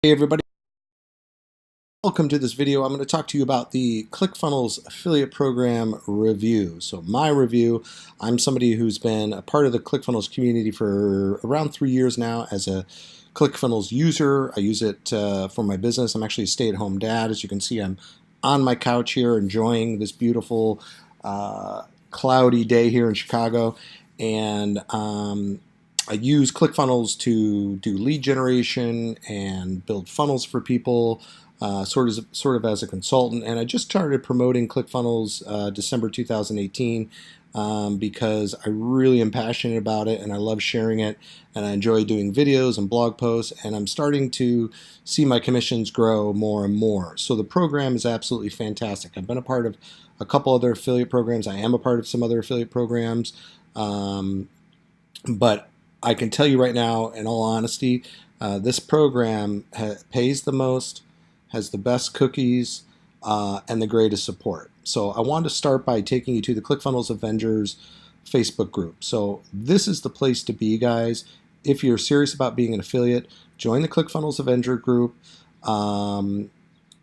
Hey everybody, welcome to this video. I'm going to talk to you about the Clickfunnels affiliate program review. So my review, I'm somebody who's been a part of the Clickfunnels community for around 3 years now as a Clickfunnels user. I use it for my business. I'm actually a stay-at-home dad. As you can see, I'm on my couch here enjoying this beautiful cloudy day here in Chicago. And I use ClickFunnels to do lead generation and build funnels for people, sort of as a consultant. And I just started promoting ClickFunnels December 2018 because I really am passionate about it and I love sharing it and I enjoy doing videos and blog posts, and I'm starting to see my commissions grow more and more. So the program is absolutely fantastic. I've been a part of a couple other affiliate programs. I am a part of some other affiliate programs. But I can tell you right now, in all honesty, this program pays the most, has the best cookies, and the greatest support. So I wanted to start by taking you to the ClickFunnels Avengers Facebook group. So this is the place to be, guys. If you're serious about being an affiliate, join the ClickFunnels Avenger group. You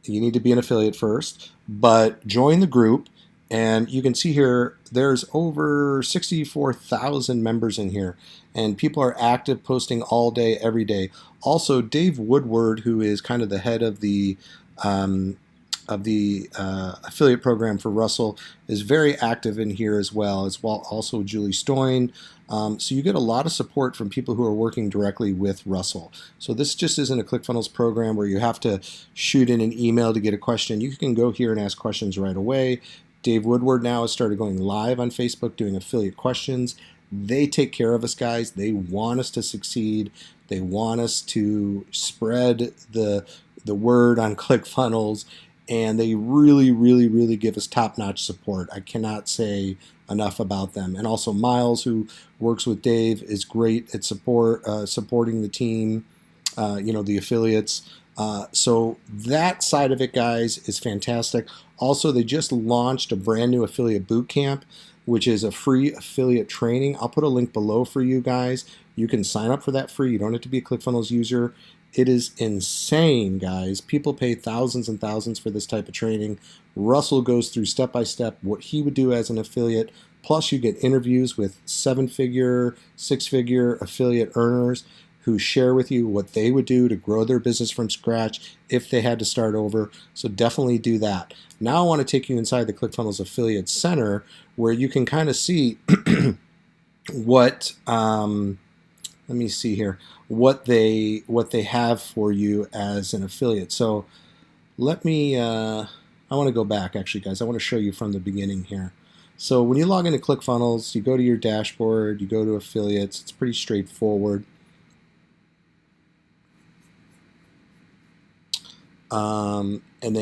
need to be an affiliate first, but join the group. And you can see here, there's over 64,000 members in here, and people are active, posting all day, every day. Also, Dave Woodward, who is kind of the head of the affiliate program for Russell, is very active in here as well. Also Julie Stoyne. So you get a lot of support from people who are working directly with Russell. So this just isn't a ClickFunnels program where you have to shoot in an email to get a question. You can go here and ask questions right away. Dave Woodward now has started going live on Facebook doing affiliate questions. They take care of us, guys. They want us to succeed. They want us to spread the word on ClickFunnels, and they really give us top-notch support. I cannot say enough about them. And also Miles, who works with Dave, is great at supporting the team, the affiliates. So that side of it, guys, is fantastic. Also, they just launched a brand new affiliate bootcamp, which is a free affiliate training. I'll put a link below for you guys. You can sign up for that free. You don't have to be a ClickFunnels user. It is insane, guys. People pay thousands and thousands for this type of training. Russell goes through step by step what he would do as an affiliate. Plus, you get interviews with 7-figure, 6-figure affiliate earners who share with you what they would do to grow their business from scratch if they had to start over. So definitely do that. Now I want to take you inside the ClickFunnels Affiliate Center, where you can kind of see what let me see here, what they have for you as an affiliate. So let me I want to go back, actually, guys. I want to show you from the beginning here. So when you log into ClickFunnels, you go to your dashboard, you go to affiliates. It's pretty straightforward. And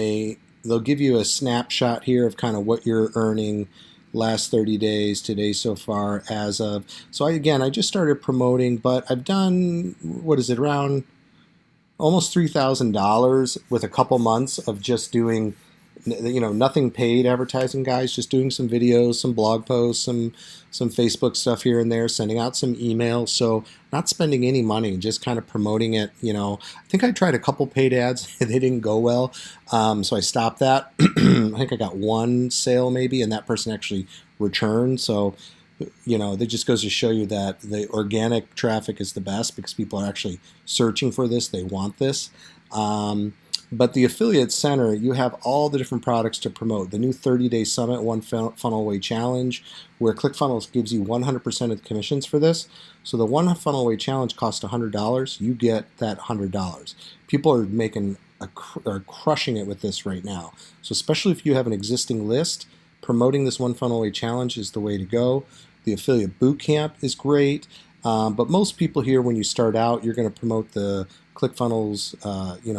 they'll give you a snapshot here of kind of what you're earning last 30 days today so far as of. So I just started promoting, but I've done, what is it, around almost $3,000 with a couple months of just doing, nothing paid advertising, guys, just doing some videos, some blog posts, some Facebook stuff here and there, sending out some emails. So not spending any money, just kind of promoting it. I think I tried a couple paid ads. They didn't go well. So I stopped that. I think I got one sale maybe, and that person actually returned. So, that just goes to show you that the organic traffic is the best because people are actually searching for this. They want this. But the Affiliate Center, you have all the different products to promote. The new 30-day summit, One Funnel Away Challenge, where ClickFunnels gives you 100% of the commissions for this. So the One Funnel Away Challenge costs $100. You get that $100. People are crushing it with this right now. So especially if you have an existing list, promoting this One Funnel Away Challenge is the way to go. The Affiliate Bootcamp is great. But most people here, when you start out, you're going to promote the ClickFunnels,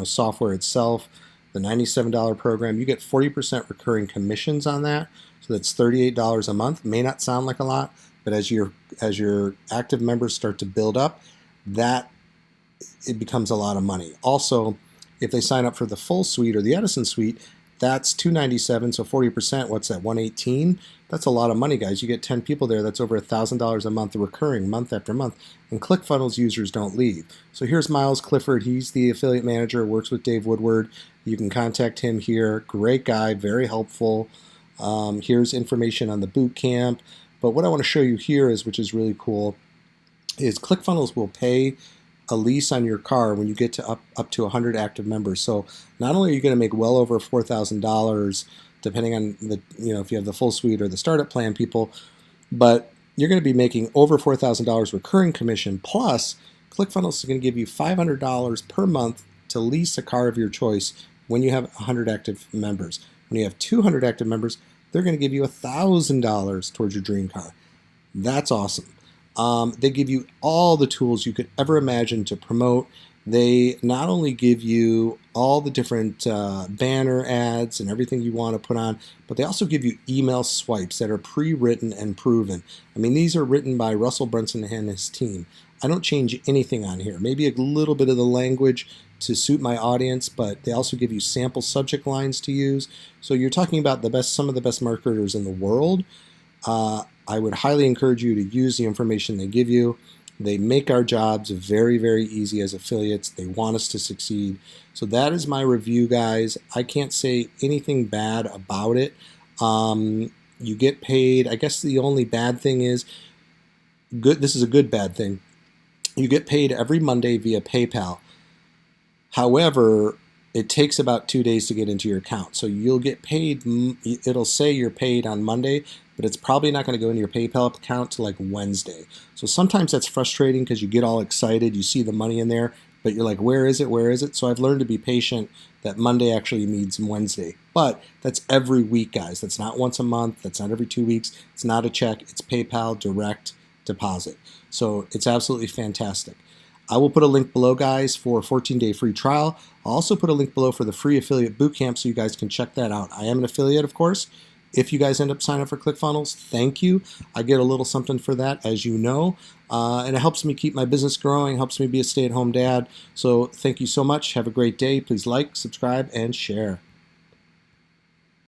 software itself, the $97 program. You get 40% recurring commissions on that, so that's $38 a month. May not sound like a lot, but as your active members start to build up, it becomes a lot of money. Also, if they sign up for the full suite or the Edison suite, That's $297, so 40%, what's that, 118? That's a lot of money, guys. You get 10 people there, that's over $1,000 a month recurring, month after month. And Clickfunnels users don't leave. So here's Miles Clifford. He's the affiliate manager, works with Dave Woodward. You can contact him here. Great guy, very helpful. Here's information on the boot camp. But what I want to show you here is, which is really cool, is Clickfunnels will pay a lease on your car when you get to up to 100 active members. So not only are you going to make well over $4,000, depending on the, if you have the full suite or the startup plan, people, but you're going to be making over $4,000 recurring commission. Plus, Clickfunnels is going to give you $500 per month to lease a car of your choice when you have 100 active members. When you have 200 active members, they're going to give you $1,000 towards your dream car. That's awesome. They give you all the tools you could ever imagine to promote. They not only give you all the different banner ads and everything you want to put on, but they also give you email swipes that are pre-written and proven. I mean, these are written by Russell Brunson and his team. I don't change anything on here. Maybe a little bit of the language to suit my audience, but they also give you sample subject lines to use. So you're talking about some of the best marketers in the world. I would highly encourage you to use the information they give you. They make our jobs very, very easy as affiliates. They want us to succeed. So that is my review, guys. I can't say anything bad about it. You get paid. I guess the only bad thing is, this is a good bad thing. You get paid every Monday via PayPal. However, it takes about 2 days to get into your account. So you'll get paid, it'll say you're paid on Monday, but it's probably not going to go into your PayPal account till like Wednesday. So sometimes that's frustrating because you get all excited, you see the money in there, but you're like, where is it, where is it? So I've learned to be patient that Monday actually means Wednesday. But that's every week, guys. That's not once a month, that's not every 2 weeks, it's not a check, it's PayPal direct deposit. So it's absolutely fantastic. I will put a link below, guys, for a 14-day free trial. I'll also put a link below for the free affiliate bootcamp so you guys can check that out. I am an affiliate, of course. If you guys end up signing up for Clickfunnels, thank you. I get a little something for that, as you know, and it helps me keep my business growing, helps me be a stay-at-home dad. So thank you so much. Have a great day. Please like, subscribe, and share.